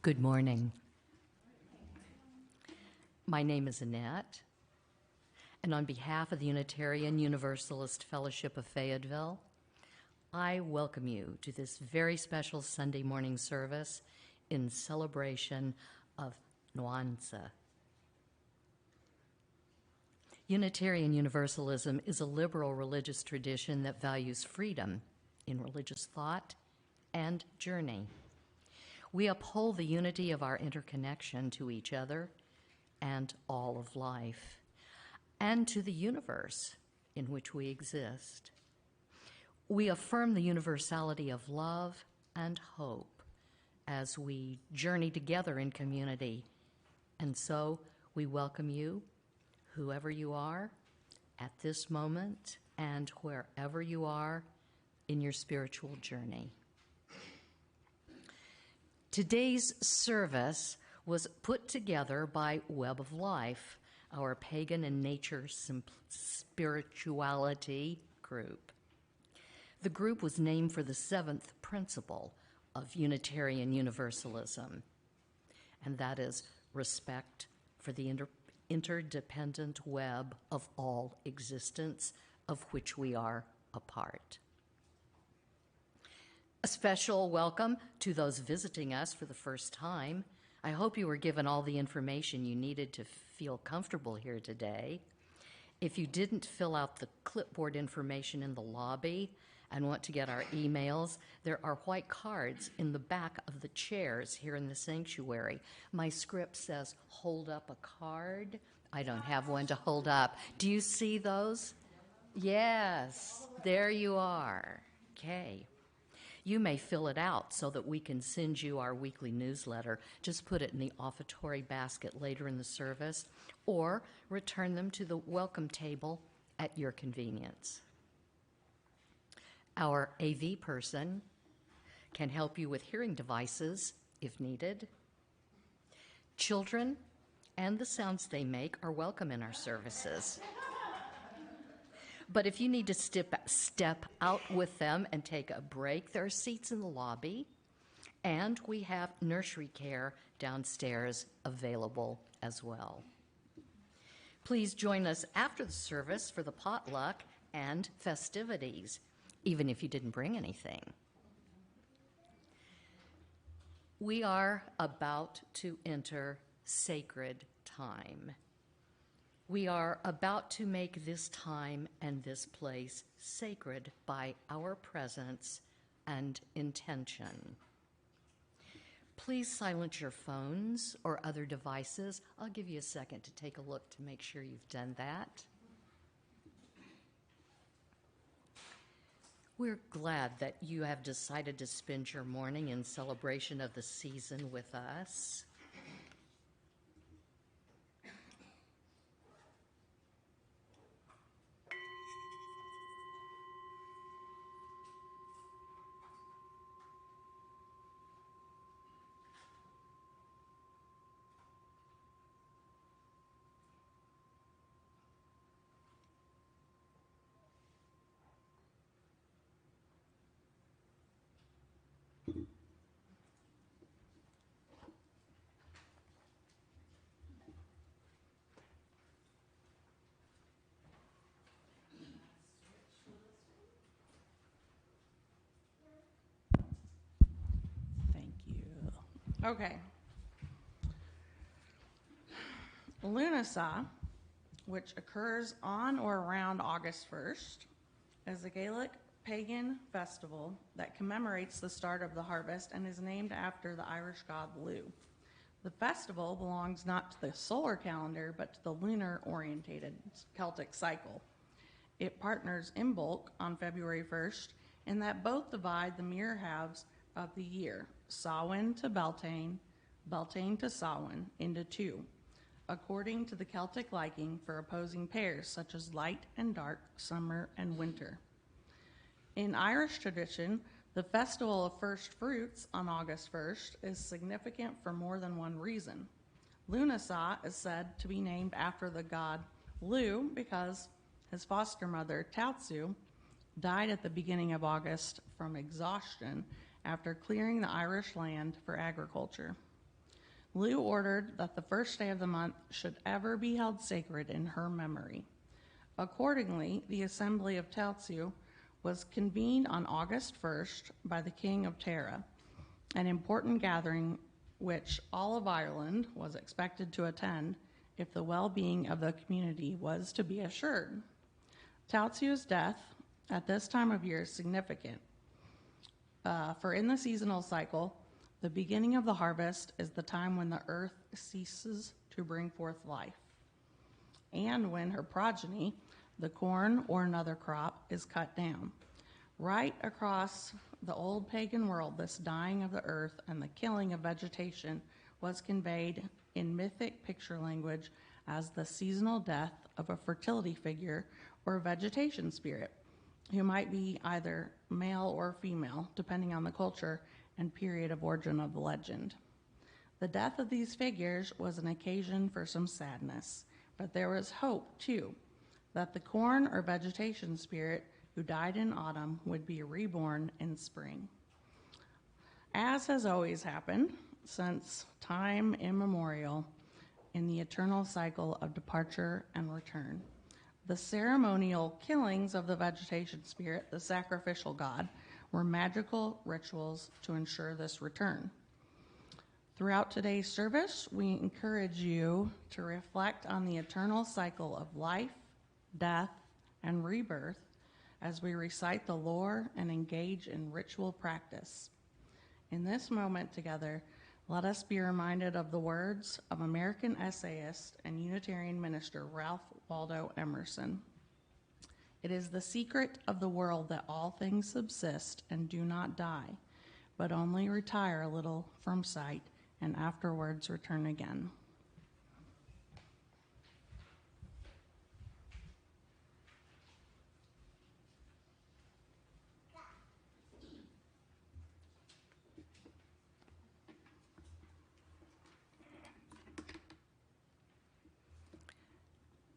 Good morning. My name is Annette, and on behalf of the Unitarian Universalist Fellowship of Fayetteville, I welcome you to this very special Sunday morning service in celebration of Lúnasa. Unitarian Universalism is a liberal religious tradition that values freedom in religious thought and journey. We uphold the unity of our interconnection to each other and all of life, and to the universe in which we exist. We affirm the universality of love and hope as we journey together in community, and so we welcome you, whoever you are, at this moment and wherever you are in your spiritual journey. Today's service was put together by Web of Life, our pagan and nature spirituality group. The group was named for the seventh principle of Unitarian Universalism, and that is respect for the interdependent web of all existence of which we are a part. A special welcome to those visiting us for the first time. I hope you were given all the information you needed to feel comfortable here today. If you didn't fill out the clipboard information in the lobby and want to get our emails, there are white cards in the back of the chairs here in the sanctuary. My script says, hold up a card. I don't have one to hold up. Do you see those? Yes, there you are. Okay. You may fill it out so that we can send you our weekly newsletter. Just put it in the offertory basket later in the service, or return them to the welcome table at your convenience. Our AV person can help you with hearing devices if needed. Children and the sounds they make are welcome in our services. But if you need to step out with them and take a break, there are seats in the lobby, and we have nursery care downstairs available as well. Please join us after the service for the potluck and festivities, even if you didn't bring anything. We are about to enter sacred time. We are about to make this time and this place sacred by our presence and intention. Please silence your phones or other devices. I'll give you a second to take a look to make sure you've done that. We're glad that you have decided to spend your morning in celebration of the season with us. Okay. Lúnasa, which occurs on or around August 1st, is a Gaelic pagan festival that commemorates the start of the harvest and is named after the Irish god Lugh. The festival belongs not to the solar calendar, but to the lunar-orientated Celtic cycle. It partners Imbolc on February 1st in that both divide the mirror halves of the year, Samhain to Beltane, Beltane to Samhain, into two, according to the Celtic liking for opposing pairs such as light and dark, summer and winter. In Irish tradition, the festival of first fruits on August 1st is significant for more than one reason. Lúnasa is said to be named after the god Lugh because his foster mother, Tatsu, died at the beginning of August from exhaustion after clearing the Irish land for agriculture. Lu ordered that the first day of the month should ever be held sacred in her memory. Accordingly, the Assembly of Taotsiu was convened on August 1st by the King of Tara, an important gathering which all of Ireland was expected to attend if the well-being of the community was to be assured. Taotsiu's death at this time of year is significant, for in the seasonal cycle, the beginning of the harvest is the time when the earth ceases to bring forth life, and when her progeny, the corn or another crop, is cut down. Right across the old pagan world, this dying of the earth and the killing of vegetation was conveyed in mythic picture language as the seasonal death of a fertility figure or vegetation spirit, who might be either male or female, depending on the culture and period of origin of the legend. The death of these figures was an occasion for some sadness, but there was hope, too, that the corn or vegetation spirit who died in autumn would be reborn in spring. As has always happened since time immemorial in the eternal cycle of departure and return, the ceremonial killings of the vegetation spirit, the sacrificial god, were magical rituals to ensure this return. Throughout today's service, we encourage you to reflect on the eternal cycle of life, death, and rebirth as we recite the lore and engage in ritual practice. In this moment together, let us be reminded of the words of American essayist and Unitarian minister Ralph Waldo Emerson. It is the secret of the world that all things subsist and do not die, but only retire a little from sight and afterwards return again.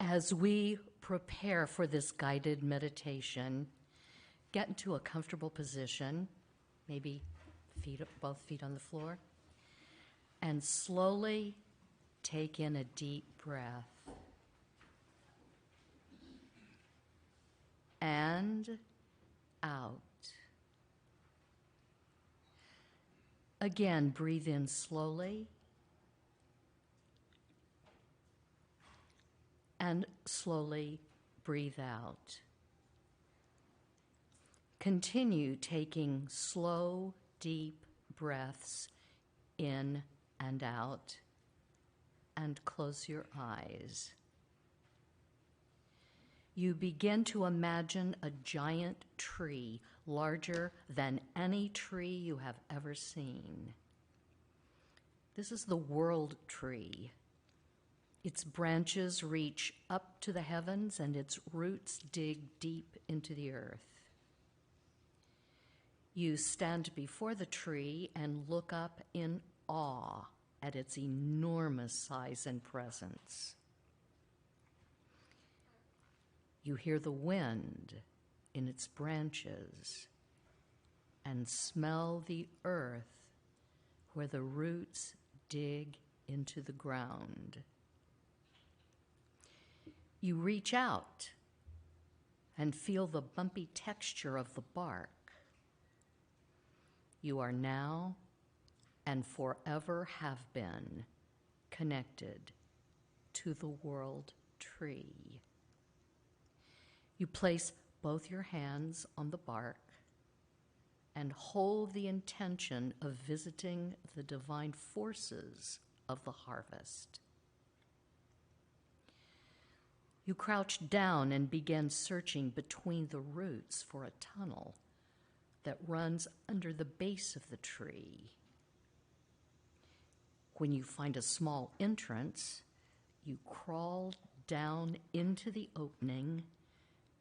As we prepare for this guided meditation, get into a comfortable position, maybe both feet on the floor, and slowly take in a deep breath. And out. Again, breathe in slowly. And slowly breathe out. Continue taking slow, deep breaths in and out, and close your eyes. You begin to imagine a giant tree, larger than any tree you have ever seen. This is the world tree. Its branches reach up to the heavens, and its roots dig deep into the earth. You stand before the tree and look up in awe at its enormous size and presence. You hear the wind in its branches and smell the earth where the roots dig into the ground. You reach out and feel the bumpy texture of the bark. You are now and forever have been connected to the world tree. You place both your hands on the bark and hold the intention of visiting the divine forces of the harvest. You crouch down and begin searching between the roots for a tunnel that runs under the base of the tree. When you find a small entrance, you crawl down into the opening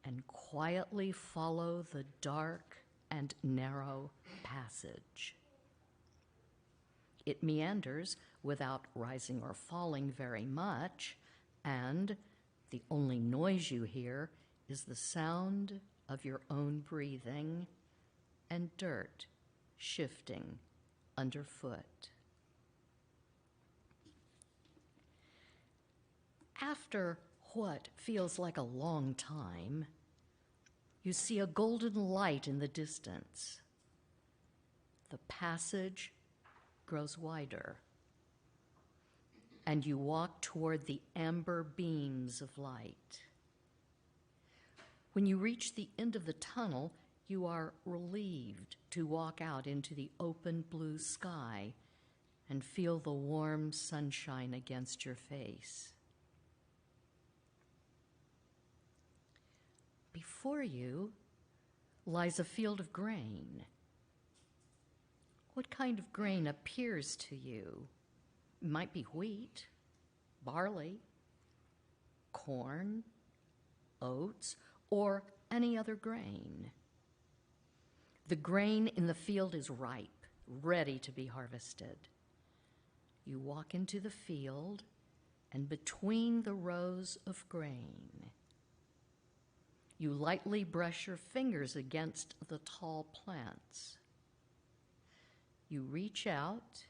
and quietly follow the dark and narrow passage. It meanders without rising or falling very much, and the only noise you hear is the sound of your own breathing and dirt shifting underfoot. After what feels like a long time, you see a golden light in the distance. The passage grows wider, and you walk toward the amber beams of light. When you reach the end of the tunnel, you are relieved to walk out into the open blue sky and feel the warm sunshine against your face. Before you lies a field of grain. What kind of grain appears to you? It might be wheat, barley, corn, oats, or any other grain. The grain in the field is ripe, ready to be harvested. You walk into the field, and between the rows of grain, you lightly brush your fingers against the tall plants. You reach out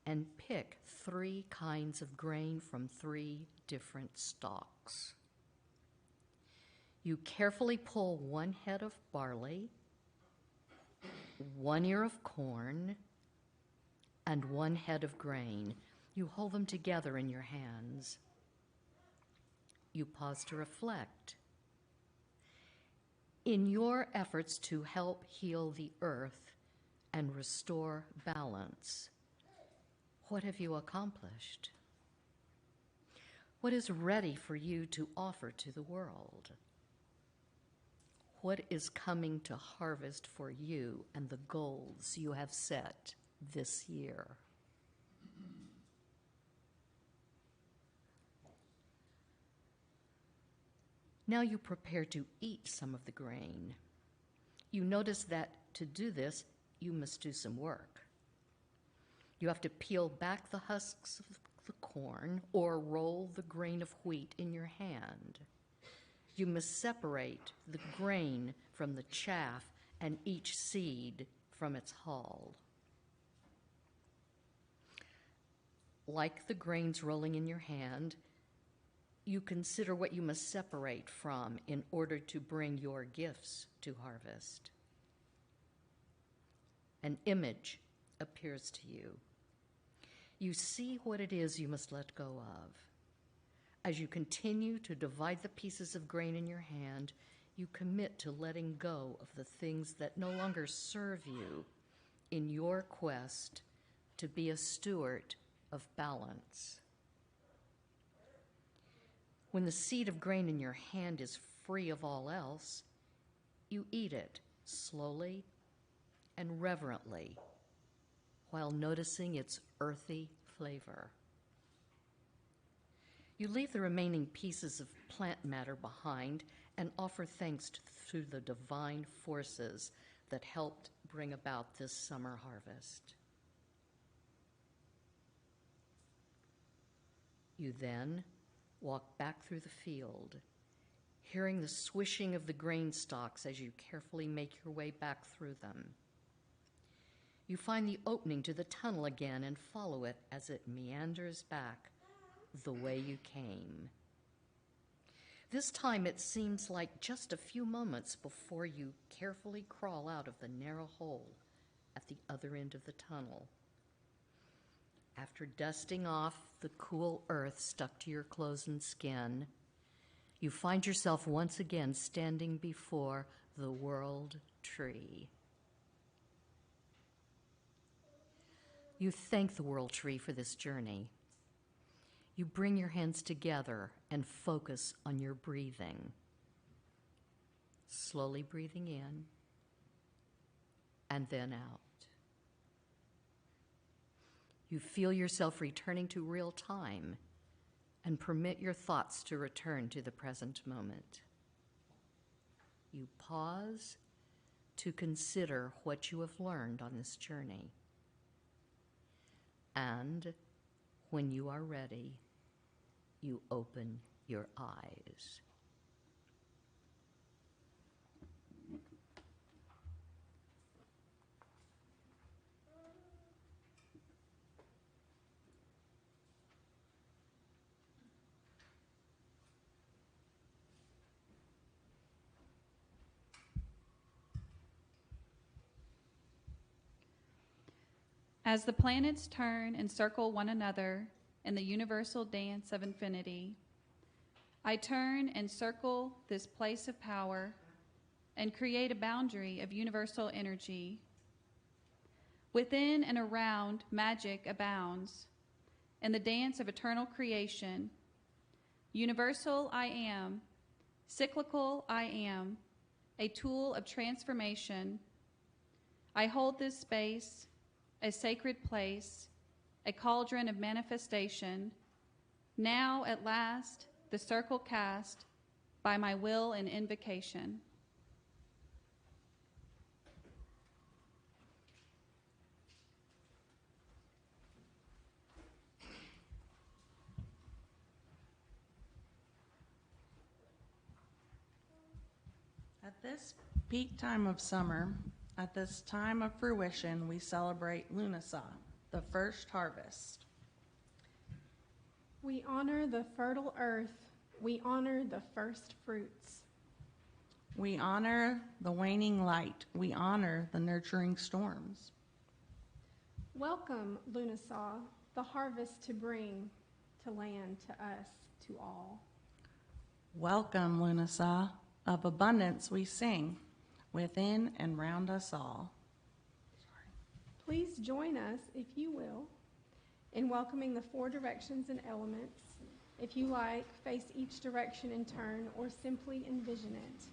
and pick 3 kinds of grain from 3 different stalks. You carefully pull 1 head of barley, 1 ear of corn, and 1 head of grain. You hold them together in your hands. You pause to reflect. In your efforts to help heal the earth and restore balance, what have you accomplished? What is ready for you to offer to the world? What is coming to harvest for you and the goals you have set this year? Now you prepare to eat some of the grain. You notice that to do this, you must do some work. You have to peel back the husks of the corn or roll the grain of wheat in your hand. You must separate the grain from the chaff and each seed from its hull. Like the grains rolling in your hand, you consider what you must separate from in order to bring your gifts to harvest. An image appears to you. You see what it is you must let go of. As you continue to divide the pieces of grain in your hand, you commit to letting go of the things that no longer serve you in your quest to be a steward of balance. When the seed of grain in your hand is free of all else, you eat it slowly and reverently while noticing its earthy flavor. You leave the remaining pieces of plant matter behind and offer thanks to the divine forces that helped bring about this summer harvest. You then walk back through the field, hearing the swishing of the grain stalks as you carefully make your way back through them. You find the opening to the tunnel again and follow it as it meanders back the way you came. This time it seems like just a few moments before you carefully crawl out of the narrow hole at the other end of the tunnel. After dusting off the cool earth stuck to your clothes and skin, you find yourself once again standing before the world tree. You thank the world tree for this journey. You bring your hands together and focus on your breathing. Slowly breathing in and then out. You feel yourself returning to real time and permit your thoughts to return to the present moment. You pause to consider what you have learned on this journey. And when you are ready, you open your eyes. As the planets turn and circle one another in the universal dance of infinity, I turn and circle this place of power and create a boundary of universal energy. Within and around, magic abounds. In the dance of eternal creation, universal I am, cyclical I am, a tool of transformation. I hold this space, a sacred place, a cauldron of manifestation. Now, at last, the circle cast by my will and invocation. At this peak time of summer, at this time of fruition, we celebrate Lúnasa, the first harvest. We honor the fertile earth. We honor the first fruits. We honor the waning light. We honor the nurturing storms. Welcome, Lúnasa, the harvest to bring to land, to us, to all. Welcome, Lúnasa, of abundance we sing, within and round us all. Please join us, if you will, in welcoming the four directions and elements. If you like, face each direction in turn or simply envision it.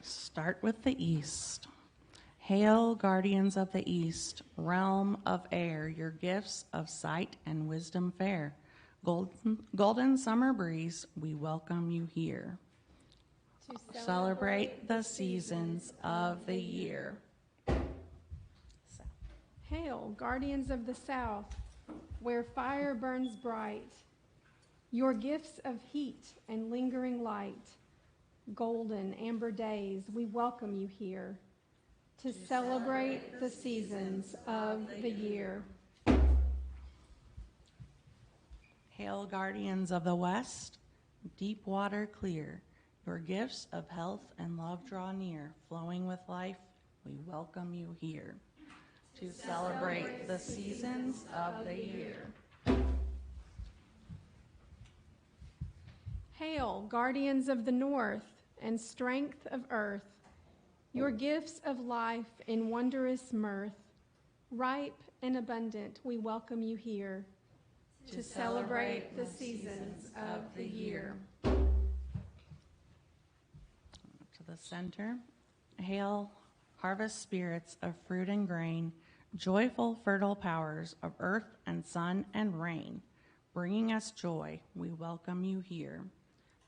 Start with the east. Hail, guardians of the east, realm of air, your gifts of sight and wisdom fair. Golden summer breeze, we welcome you here. To Celebrate the seasons of the year. Hail, guardians of the south, where fire burns bright, your gifts of heat and lingering light. Golden amber days, we welcome you here to celebrate the seasons of the year. Hail, guardians of the west, deep water clear, your gifts of health and love draw near, flowing with life, we welcome you here to celebrate the seasons of the year. Hail, guardians of the north and strength of earth, your gifts of life in wondrous mirth, ripe and abundant, we welcome you here to celebrate the seasons of the year. To the center, hail, harvest spirits of fruit and grain, joyful, fertile powers of earth and sun and rain, bringing us joy, we welcome you here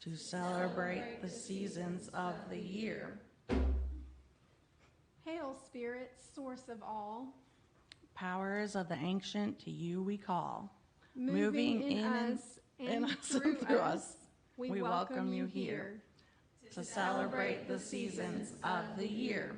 to celebrate the seasons of the year. Hail, spirits, source of all, Powers of the ancient, to you we call. moving in us and through us, we welcome you here to celebrate the seasons of the year.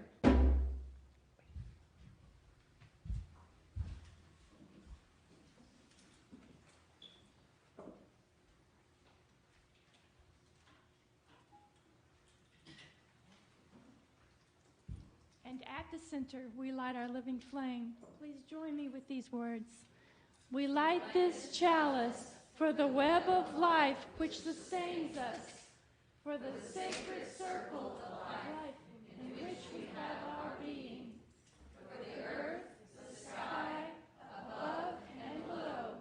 And at the center, we light our living flame. Please join me with these words. We light this chalice for the web of life which sustains us, for the sacred circle of life in which we have our being, for the earth, the sky, above and below,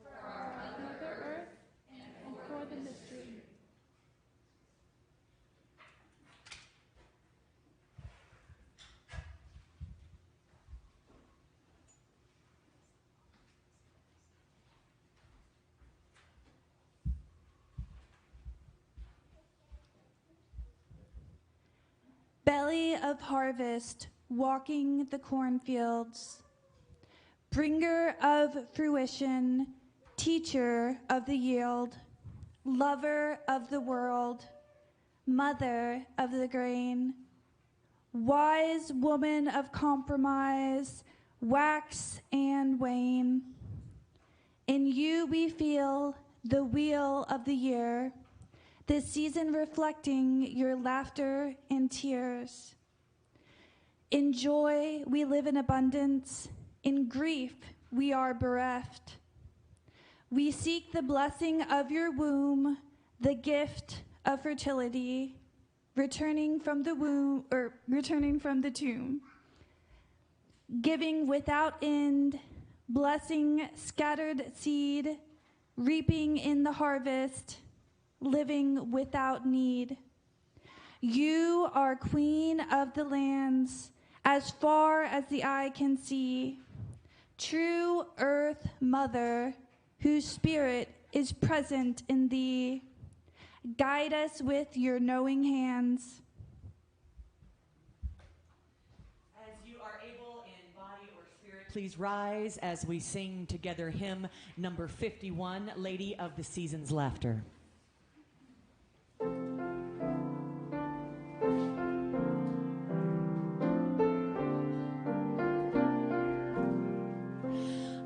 for our Mother Earth, and for the mystery. Belly of harvest, walking the cornfields, bringer of fruition, teacher of the yield, lover of the world, mother of the grain, wise woman of compromise, wax and wane. In you we feel the wheel of the year, this season reflecting your laughter and tears. In joy, we live in abundance. In grief, we are bereft. We seek the blessing of your womb, the gift of fertility, returning from the tomb, giving without end, blessing scattered seed, reaping in the harvest, living without need. You are queen of the lands, as far as the eye can see, true earth mother, whose spirit is present in thee. Guide us with your knowing hands. As you are able in body or spirit, please rise as we sing together hymn number 51, Lady of the Season's Laughter.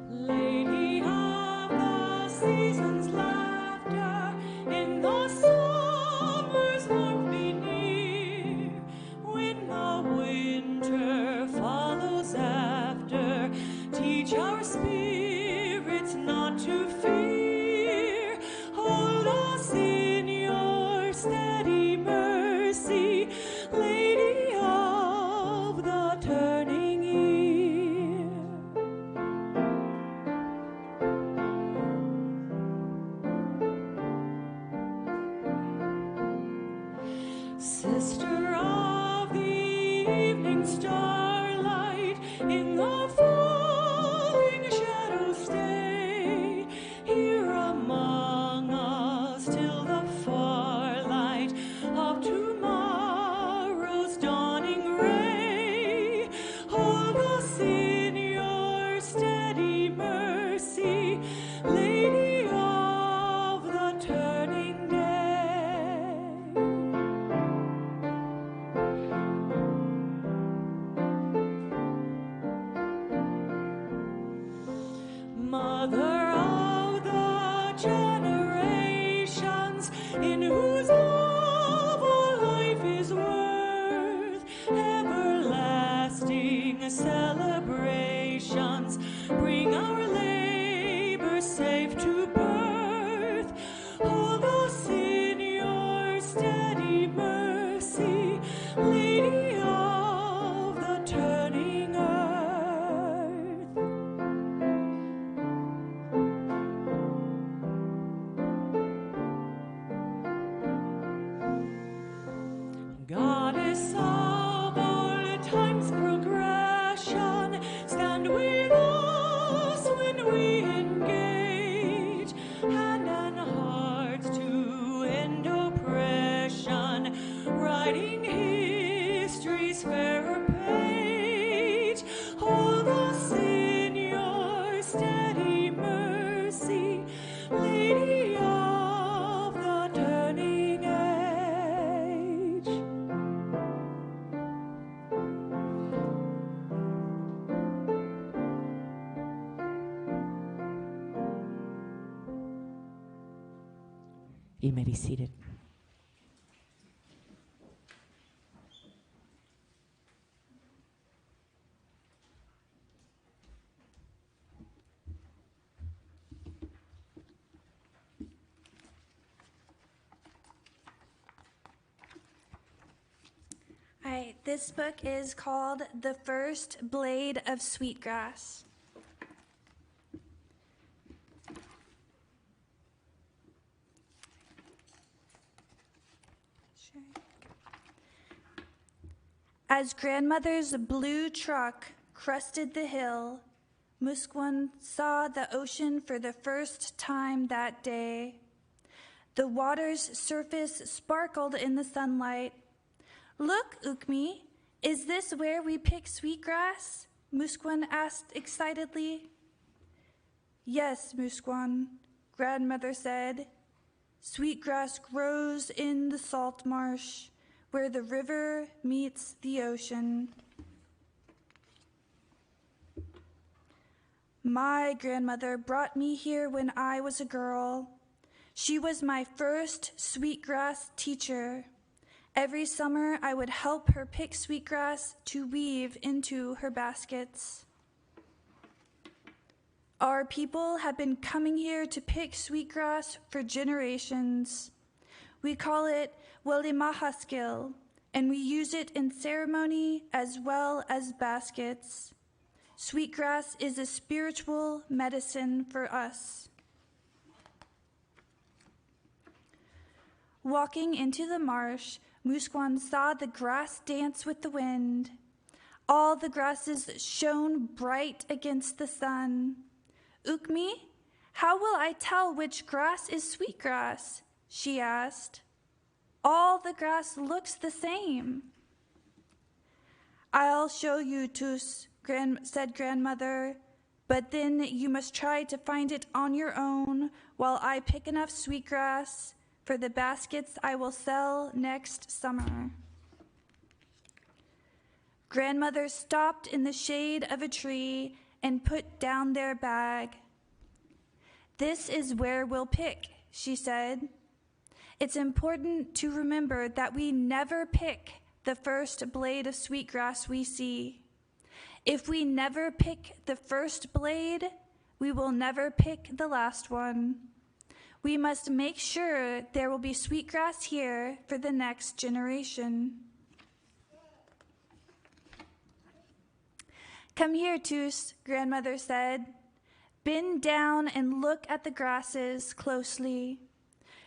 Lady of the season's laughter, in the summer's warmth be near. When the winter follows after, teach our spirits not to fear. Hold us in your steady mercy, Lady of the turning year. Sister of the evening starlight, in the falling shadows stay, here among us till the far light of tomorrow's dawning ray. Hold us in your steady mercy, Lady of the turning day. Mother of the generations, in whose love all life is worth, everlasting celebrations bring our labor safe to birth. Hold us in your steady mercy, Lady of the turning earth. Goddess of all time's progression, stand with us when we engage, hand and hearts to end oppression, writing history's fairer page. Hold us in your steady mercy, Lady of the turning age. You may be seated. All right, this book is called The First Blade of Sweetgrass. As grandmother's blue truck crested the hill, Musquin saw the ocean for the first time that day. The water's surface sparkled in the sunlight. "Look, Ukmi, is this where we pick sweetgrass?" Musquin asked excitedly. "Yes, Musquin," grandmother said. "Sweetgrass grows in the salt marsh, where the river meets the ocean." "My grandmother brought me here when I was a girl. She was my first sweetgrass teacher, Every summer, I would help her pick sweetgrass to weave into her baskets. Our people have been coming here to pick sweetgrass for generations. We call it Walimahaskil, and we use it in ceremony as well as baskets. Sweetgrass is a spiritual medicine for us. Walking into the marsh, Musquan saw the grass dance with the wind. All the grasses shone bright against the sun. Ukmi, how will I tell which grass is sweetgrass? She asked. All the grass looks the same. I'll show you, Tus, said grandmother, but then you must try to find it on your own while I pick enough sweetgrass for the baskets I will sell next summer. Grandmother stopped in the shade of a tree and put down their bag. This is where we'll pick, she said. It's important to remember that we never pick the first blade of sweetgrass we see. If we never pick the first blade, we will never pick the last one. We must make sure there will be sweetgrass here for the next generation. Come here, Tus, grandmother said. Bend down and look at the grasses closely.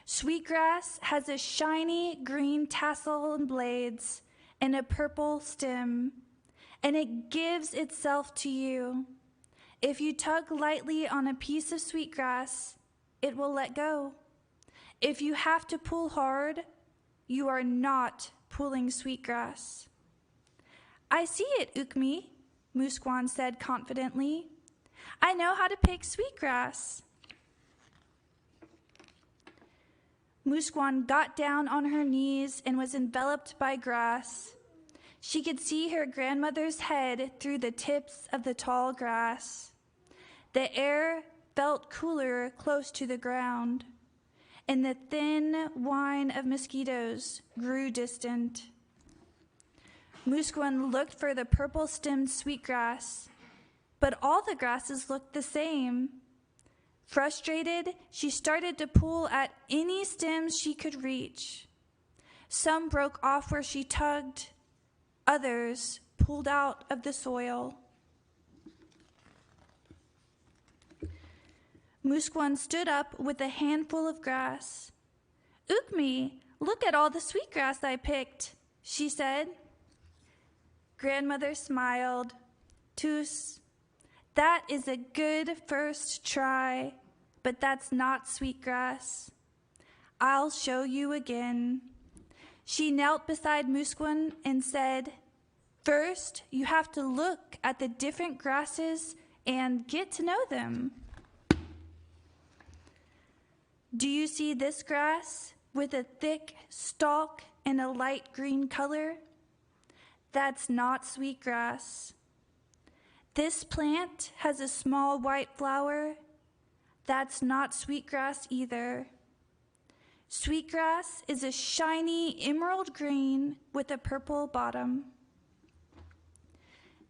Sweetgrass has a shiny green tassel and blades and a purple stem, and it gives itself to you. If you tug lightly on a piece of sweetgrass, it will let go. If you have to pull hard, you are not pulling sweetgrass. I see it, Ukmi, Musquan said confidently. I know how to pick sweetgrass. Musquan got down on her knees and was enveloped by grass. She could see her grandmother's head through the tips of the tall grass. The air felt cooler close to the ground, and the thin whine of mosquitoes grew distant. Musquan looked for the purple-stemmed sweetgrass, but all the grasses looked the same. Frustrated, she started to pull at any stems she could reach. Some broke off where she tugged. Others pulled out of the soil. Musquan stood up with a handful of grass. Ukmi, look at all the sweetgrass I picked, she said. Grandmother smiled. Tus, that is a good first try, but that's not sweetgrass. I'll show you again. She knelt beside Musquan and said, First, you have to look at the different grasses and get to know them. Do you see this grass with a thick stalk and a light green color? That's not sweetgrass. This plant has a small white flower. That's not sweetgrass either. Sweetgrass is a shiny emerald green with a purple bottom.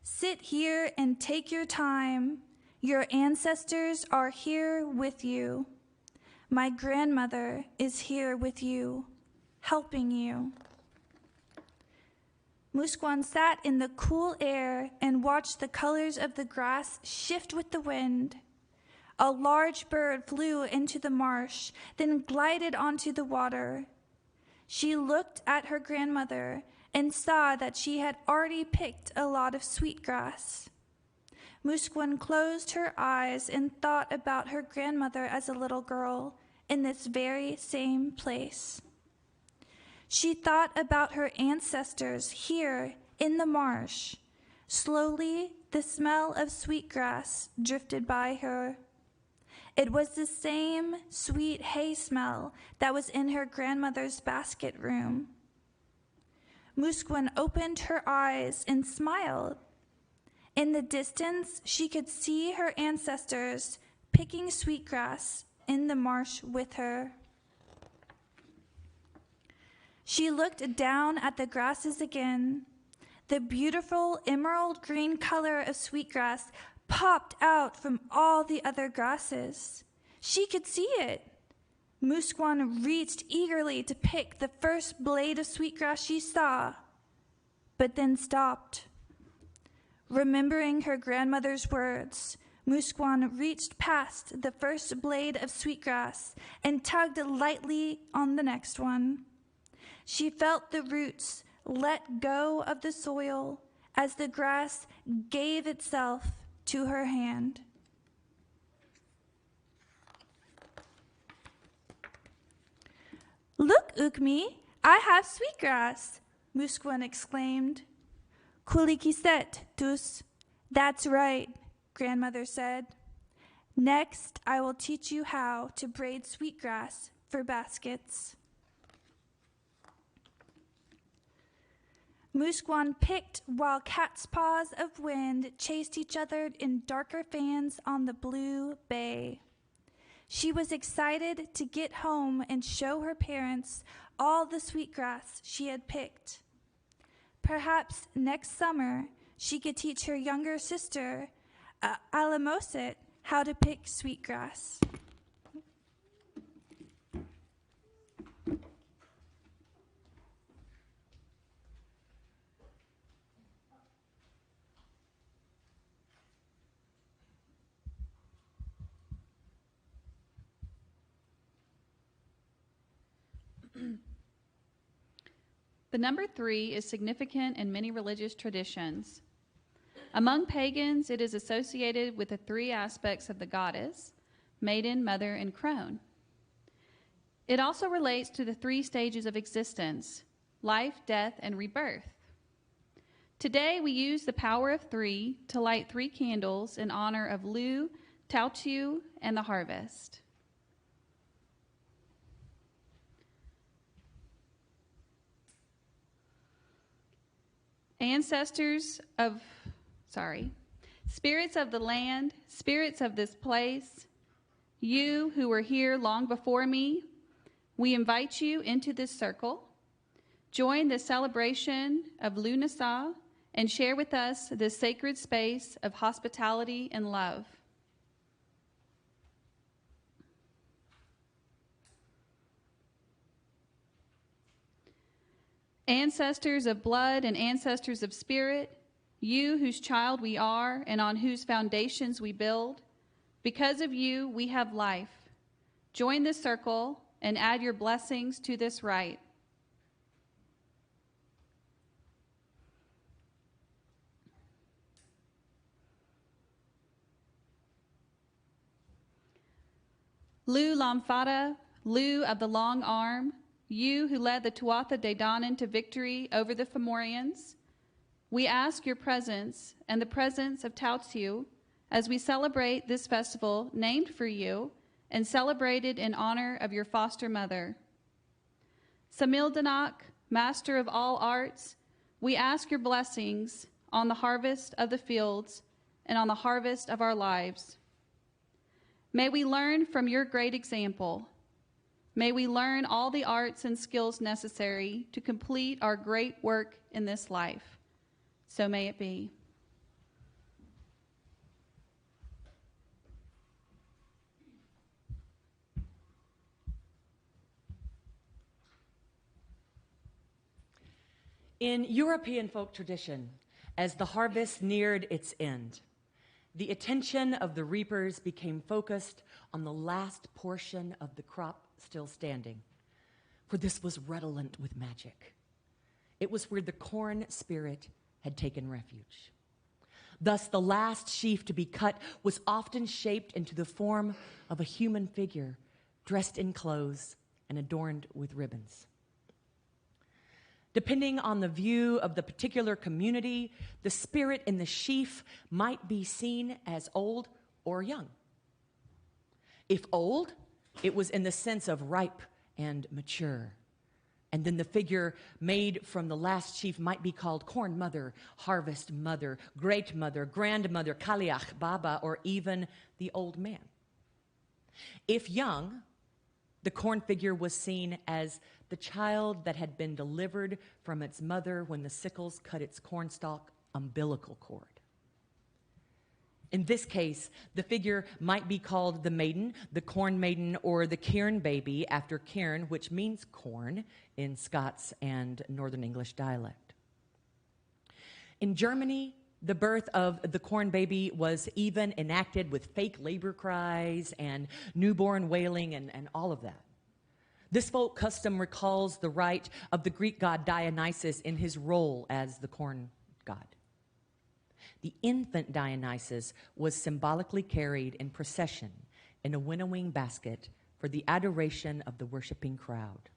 Sit here and take your time. Your ancestors are here with you. My grandmother is here with you, helping you. Musquan sat in the cool air and watched the colors of the grass shift with the wind. A large bird flew into the marsh, then glided onto the water. She looked at her grandmother and saw that she had already picked a lot of sweetgrass. Musquan closed her eyes and thought about her grandmother as a little girl in this very same place. She thought about her ancestors here in the marsh. Slowly, the smell of sweetgrass drifted by her. It was the same sweet hay smell that was in her grandmother's basket room. Musquan opened her eyes and smiled. In the distance, she could see her ancestors picking sweetgrass in the marsh with her. She looked down at the grasses again. The beautiful emerald green color of sweetgrass popped out from all the other grasses. She could see it. Musquan reached eagerly to pick the first blade of sweetgrass she saw, but then stopped. Remembering her grandmother's words, Musquan reached past the first blade of sweetgrass and tugged lightly on the next one. She felt the roots let go of the soil as the grass gave itself to her hand. "Look, Ukmi, I have sweetgrass," Musquan exclaimed. "Kulikiset, tus." "That's right," grandmother said. "Next, I will teach you how to braid sweetgrass for baskets." Musquan picked while cat's paws of wind chased each other in darker fans on the blue bay. She was excited to get home and show her parents all the sweetgrass she had picked. Perhaps next summer she could teach her younger sister, Alamoset, how to pick sweetgrass. The number 3 is significant in many religious traditions. Among pagans, it is associated with the 3 aspects of the goddess: maiden, mother, and crone. It also relates to the 3 stages of existence: life, death, and rebirth. Today, we use the power of 3 to light 3 candles in honor of Lu, Tautu, and the harvest. Spirits of the land, spirits of this place, you who were here long before me, we invite you into this circle. Join the celebration of Lúnasa and share with us this sacred space of hospitality and love. Ancestors of blood and ancestors of spirit, you whose child we are and on whose foundations we build, because of you we have life. Join this circle and add your blessings to this rite. Lu Lamfata, Lu of the long arm, you who led the Tuatha De Danann to victory over the Fomorians, we ask your presence and the presence of Tautu as we celebrate this festival named for you and celebrated in honor of your foster mother. Samildanak, master of all arts, we ask your blessings on the harvest of the fields and on the harvest of our lives. May we learn from your great example. May we learn all the arts and skills necessary to complete our great work in this life. So may it be. In European folk tradition, as the harvest neared its end, the attention of the reapers became focused on the last portion of the crop still standing, for this was redolent with magic. It was where the corn spirit had taken refuge. Thus, the last sheaf to be cut was often shaped into the form of a human figure dressed in clothes and adorned with ribbons. Depending on the view of the particular community, the spirit in the sheaf might be seen as old or young. If old, it was in the sense of ripe and mature. And then the figure made from the last sheaf might be called corn mother, harvest mother, great mother, grandmother, kaliach, baba, or even the old man. If young, The corn figure was seen as the child that had been delivered from its mother when the sickles cut its cornstalk umbilical cord. In this case, the figure might be called the maiden, the corn maiden, or the cairn baby, after cairn, which means corn in Scots and Northern English dialect. In Germany, the birth of the corn baby was even enacted with fake labor cries and newborn wailing and all of that. This folk custom recalls the rite of the Greek god Dionysus in his role as the corn god. The infant Dionysus was symbolically carried in procession in a winnowing basket for the adoration of the worshiping crowd.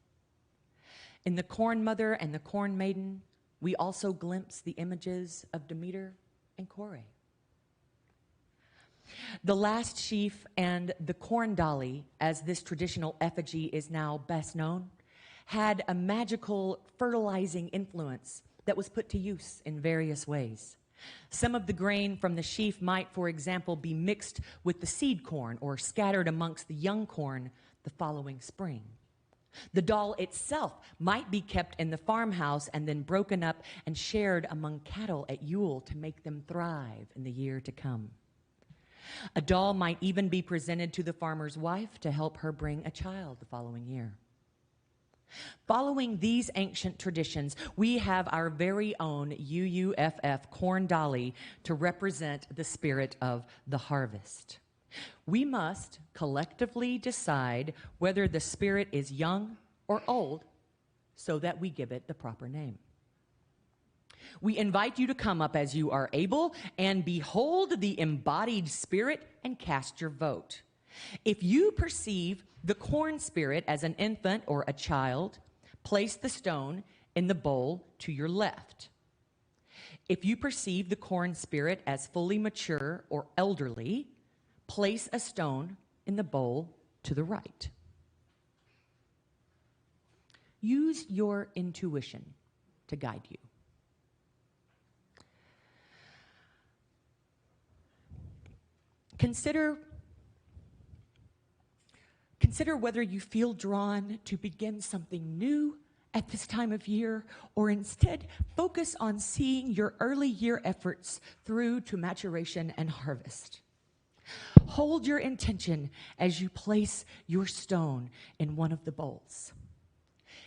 In the corn mother and the corn maiden, we also glimpse the images of Demeter and Kore. The last sheaf and the corn dolly, as this traditional effigy is now best known, had a magical fertilizing influence that was put to use in various ways. Some of the grain from the sheaf might, for example, be mixed with the seed corn or scattered amongst the young corn the following spring. The doll itself might be kept in the farmhouse and then broken up and shared among cattle at Yule to make them thrive in the year to come. A doll might even be presented to the farmer's wife to help her bring a child the following year. Following these ancient traditions, we have our very own UUFF corn dolly to represent the spirit of the harvest. We must collectively decide whether the spirit is young or old so that we give it the proper name. We invite you to come up as you are able and behold the embodied spirit and cast your vote. If you perceive the corn spirit as an infant or a child, place the stone in the bowl to your left. If you perceive the corn spirit as fully mature or elderly, place a stone in the bowl to the right. Use your intuition to guide you. Consider whether you feel drawn to begin something new at this time of year, or instead focus on seeing your early year efforts through to maturation and harvest. Hold your intention as you place your stone in one of the bowls.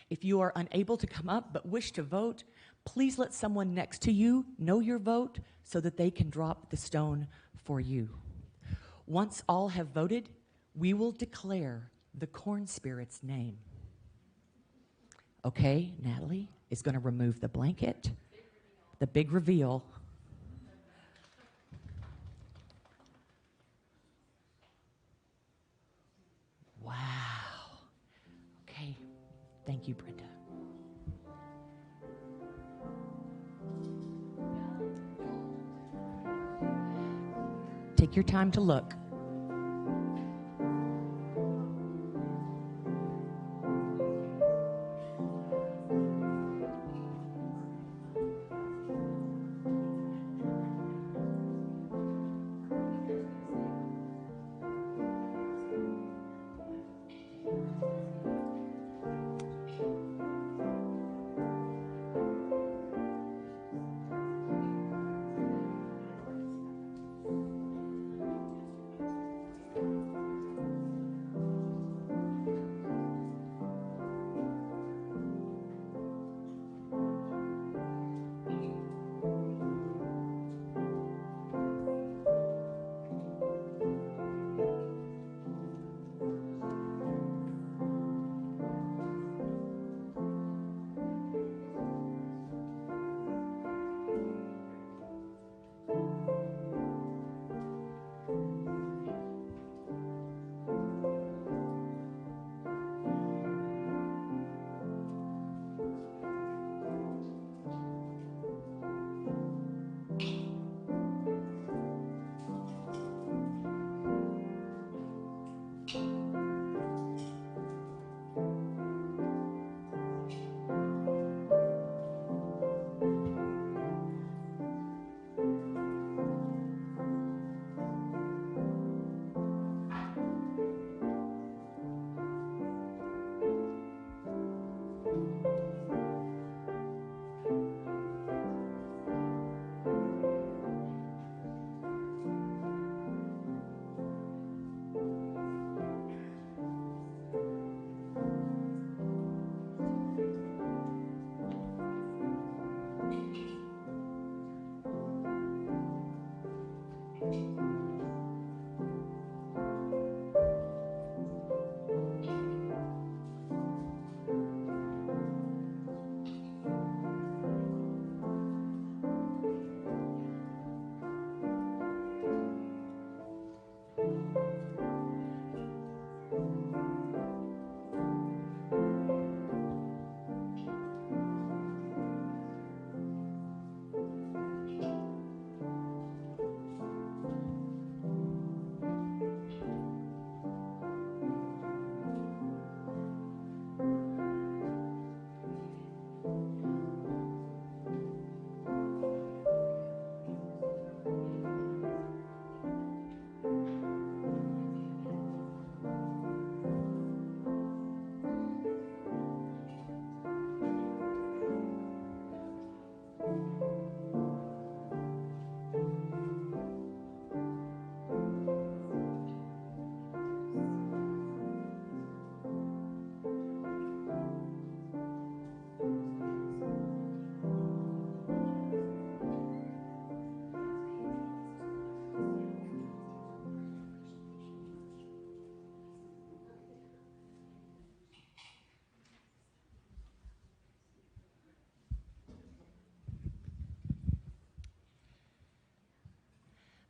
If you are unable to come up but wish to vote, please let someone next to you know your vote so that they can drop the stone for you. Once all have voted, we will declare the corn spirit's name. Okay, Natalie is going to remove the blanket. The big reveal. Wow. Okay, thank you, Brenda. Take your time to look.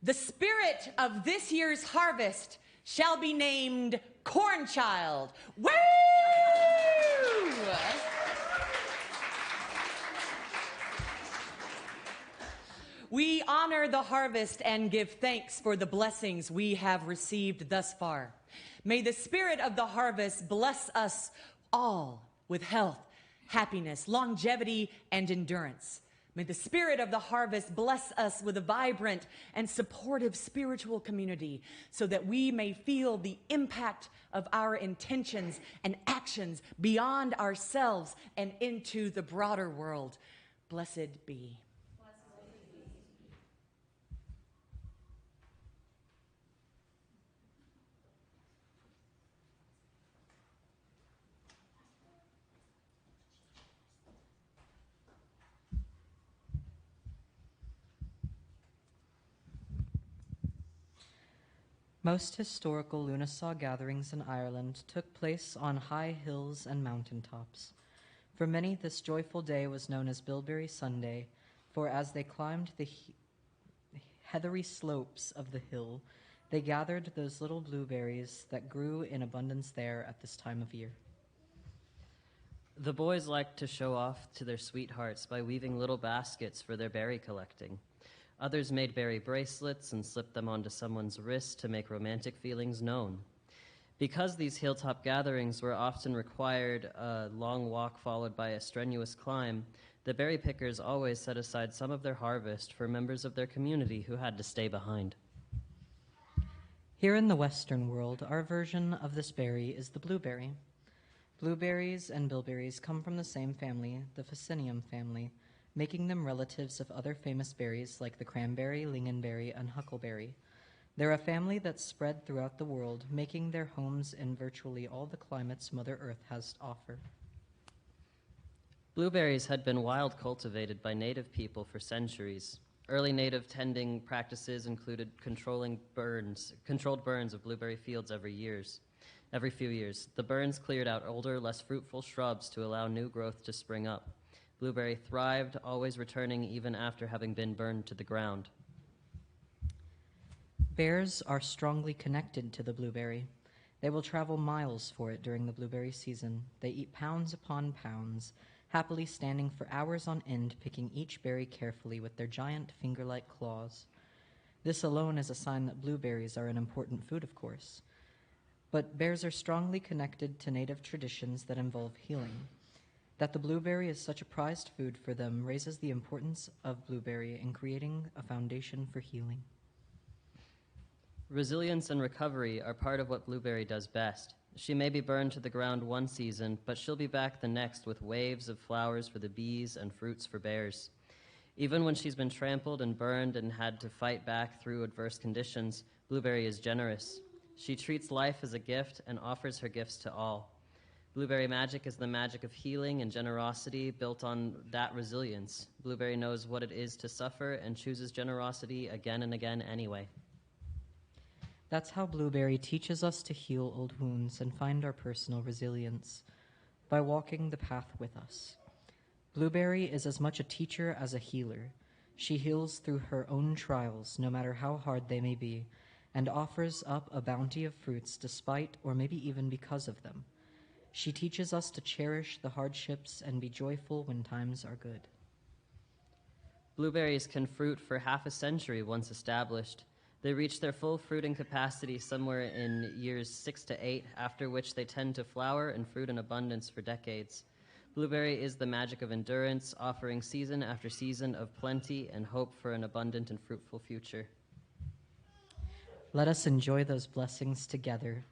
The spirit of this year's harvest shall be named Cornchild. Woo! We honor the harvest and give thanks for the blessings we have received thus far. May the spirit of the harvest bless us all with health, happiness, longevity, and endurance. May the spirit of the harvest bless us with a vibrant and supportive spiritual community so that we may feel the impact of our intentions and actions beyond ourselves and into the broader world. Blessed be. Most historical Lúnasa gatherings in Ireland took place on high hills and mountain tops. For many, this joyful day was known as Bilberry Sunday, for as they climbed the heathery slopes of the hill, they gathered those little blueberries that grew in abundance there at this time of year. The boys liked to show off to their sweethearts by weaving little baskets for their berry collecting. Others made berry bracelets and slipped them onto someone's wrist to make romantic feelings known. Because these hilltop gatherings were often required a long walk followed by a strenuous climb, the berry pickers always set aside some of their harvest for members of their community who had to stay behind. Here in the Western world, our version of this berry is the blueberry. Blueberries and bilberries come from the same family, the Vaccinium family, making them relatives of other famous berries like the cranberry, lingonberry, and huckleberry. They're a family that's spread throughout the world, making their homes in virtually all the climates Mother Earth has to offer. Blueberries had been wild cultivated by native people for centuries. Early native tending practices included controlled burns of blueberry fields every few years. The burns cleared out older, less fruitful shrubs to allow new growth to spring up. Blueberry thrived, always returning even after having been burned to the ground. Bears are strongly connected to the blueberry. They will travel miles for it during the blueberry season. They eat pounds upon pounds, happily standing for hours on end, picking each berry carefully with their giant finger-like claws. This alone is a sign that blueberries are an important food, of course. But bears are strongly connected to native traditions that involve healing. That the blueberry is such a prized food for them raises the importance of blueberry in creating a foundation for healing. Resilience and recovery are part of what blueberry does best. She may be burned to the ground one season, but she'll be back the next with waves of flowers for the bees and fruits for bears. Even when she's been trampled and burned and had to fight back through adverse conditions, blueberry is generous. She treats life as a gift and offers her gifts to all. Blueberry magic is the magic of healing and generosity built on that resilience. Blueberry knows what it is to suffer and chooses generosity again and again anyway. That's how blueberry teaches us to heal old wounds and find our personal resilience, by walking the path with us. Blueberry is as much a teacher as a healer. She heals through her own trials, no matter how hard they may be, and offers up a bounty of fruits despite or maybe even because of them. She teaches us to cherish the hardships and be joyful when times are good. Blueberries can fruit for half a century once established. They reach their full fruiting capacity somewhere in years 6 to 8, after which they tend to flower and fruit in abundance for decades. Blueberry is the magic of endurance, offering season after season of plenty and hope for an abundant and fruitful future. Let us enjoy those blessings together.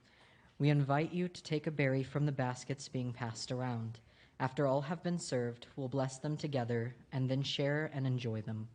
We invite you to take a berry from the baskets being passed around. After all have been served, we'll bless them together and then share and enjoy them.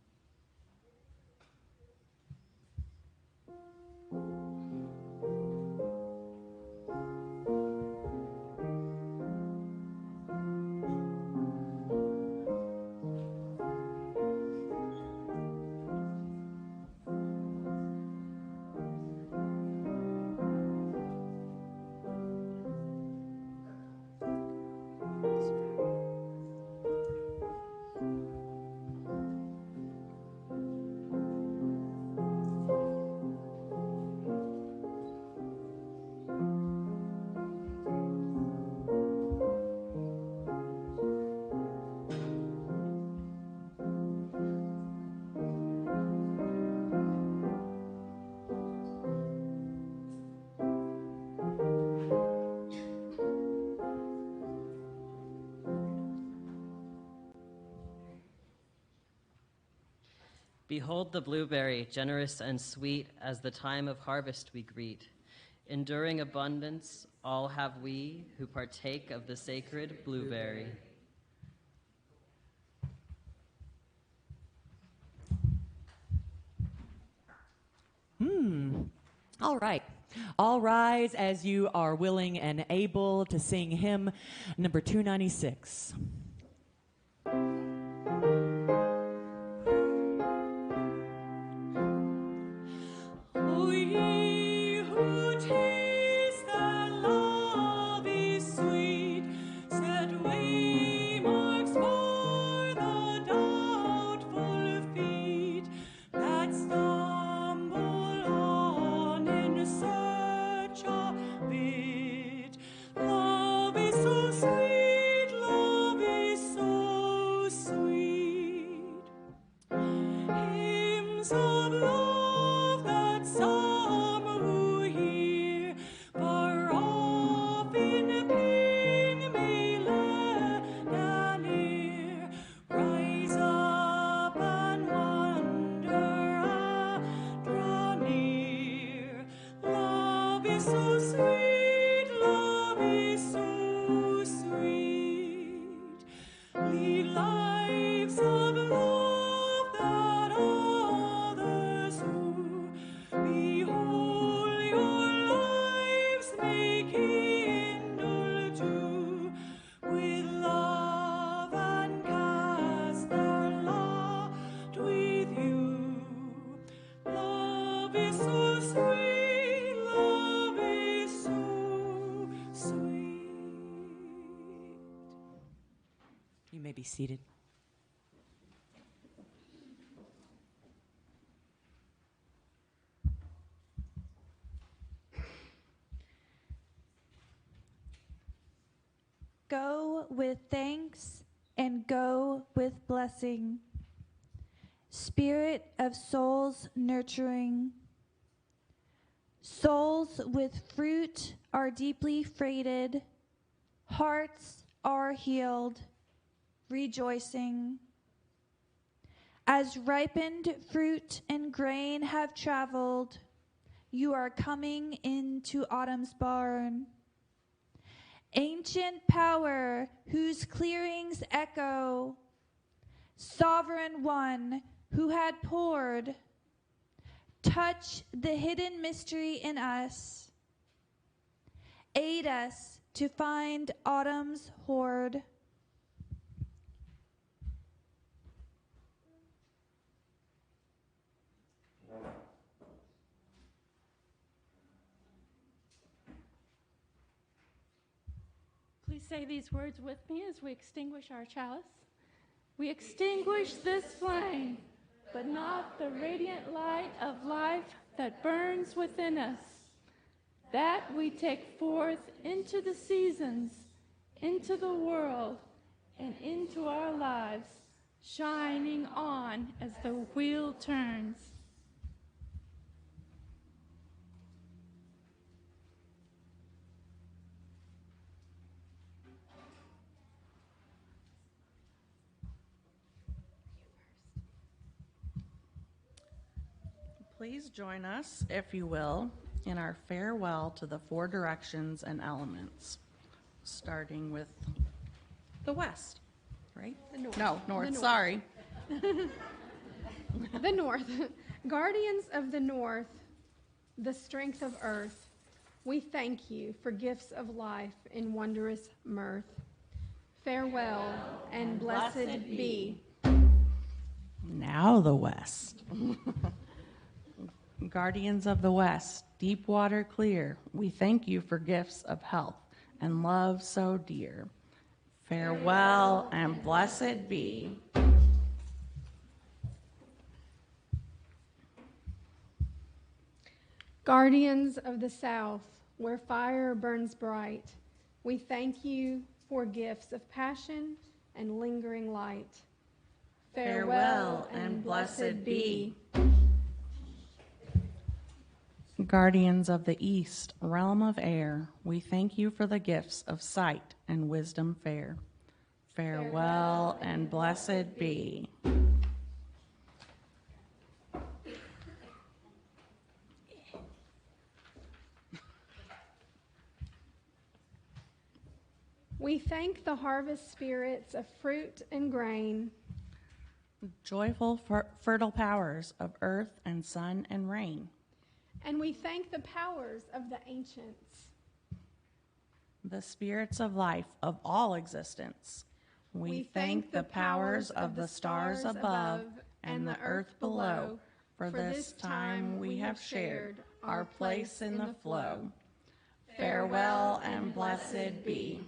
Behold the blueberry, generous and sweet, as the time of harvest we greet. Enduring abundance, all have we who partake of the sacred blueberry. All right. All rise as you are willing and able to sing hymn number 296. O ye who taste that love is sweet, set waymarks for the doubtful feet that stumble on in search of it. Love is so sweet, love is so sweet. Hymns of love that some who hear far off in ping may lend an ear. Rise up and wonder and draw near. Love is so sweet, love is so sweet. Lead lives of love that others who behold your lives may kindle too with love and cast their lot with you. Love is so sweet, love is so sweet. You may be seated. Go with thanks and go with blessing. Spirit of souls nurturing. Souls with fruit are deeply freighted. Hearts are healed, rejoicing. As ripened fruit and grain have traveled, you are coming into autumn's barn. Ancient power whose clearings echo, sovereign one who had poured, touch the hidden mystery in us. Aid us to find autumn's hoard. Please say these words with me as we extinguish our chalice. We extinguish this flame, but not the radiant light of life that burns within us. That we take forth into the seasons, into the world, and into our lives, shining on as the wheel turns. Please join us, if you will, in our farewell to the four directions and elements, starting with the west, right? The north. No, north, The north. sorry. The north. Guardians of the north, the strength of earth, we thank you for gifts of life in wondrous mirth. Farewell and blessed be. Now the west. Guardians of the west, deep water clear, we thank you for gifts of health and love so dear. Farewell and blessed be. Guardians of the south, where fire burns bright, we thank you for gifts of passion and lingering light. Farewell and blessed be. Guardians of the east, realm of air, we thank you for the gifts of sight and wisdom fair. Farewell and blessed be. We thank the harvest spirits of fruit and grain. Joyful, fertile powers of earth and sun and rain. And we thank the powers of the ancients. The spirits of life of all existence. We thank the powers of the stars above and the earth below. For this time we have shared our place in the flow. Farewell and blessed be.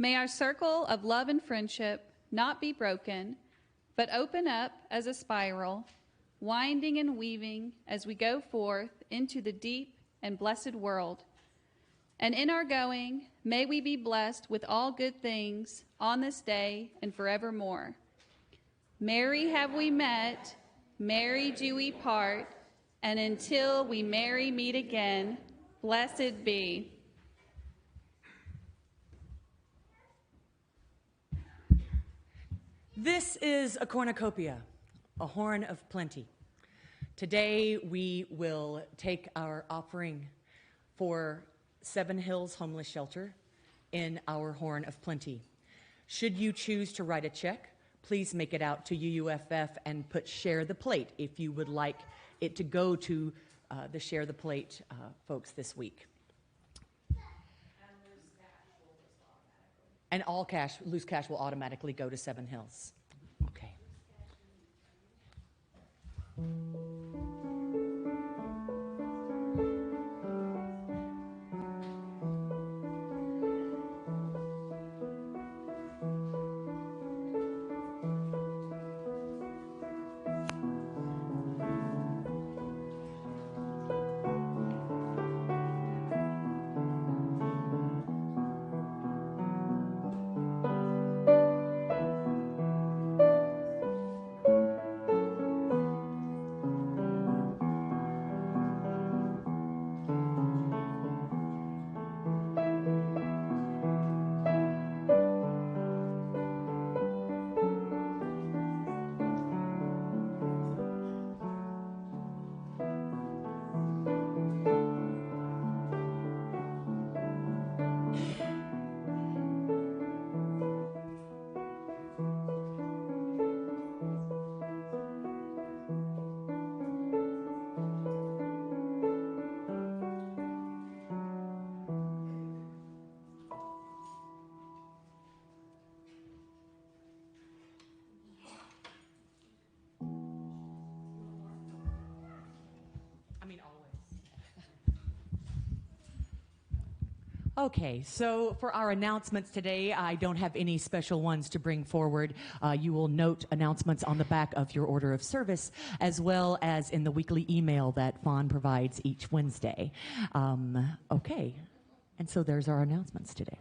May our circle of love and friendship not be broken, but open up as a spiral, winding and weaving as we go forth into the deep and blessed world. And in our going, may we be blessed with all good things on this day and forevermore. Merry have we met, merry do we part, and until we merry meet again, blessed be. This is a cornucopia, a horn of plenty. Today we will take our offering for Seven Hills Homeless Shelter in our horn of plenty. Should you choose to write a check, please make it out to UUFF and put Share the Plate if you would like it to go to the Share the Plate folks this week. And all cash, loose cash will automatically go to Seven Hills. Okay. Okay, so for our announcements today, I don't have any special ones to bring forward. You will note announcements on the back of your order of service, as well as in the weekly email that Fawn provides each Wednesday. Okay, and so there's our announcements today.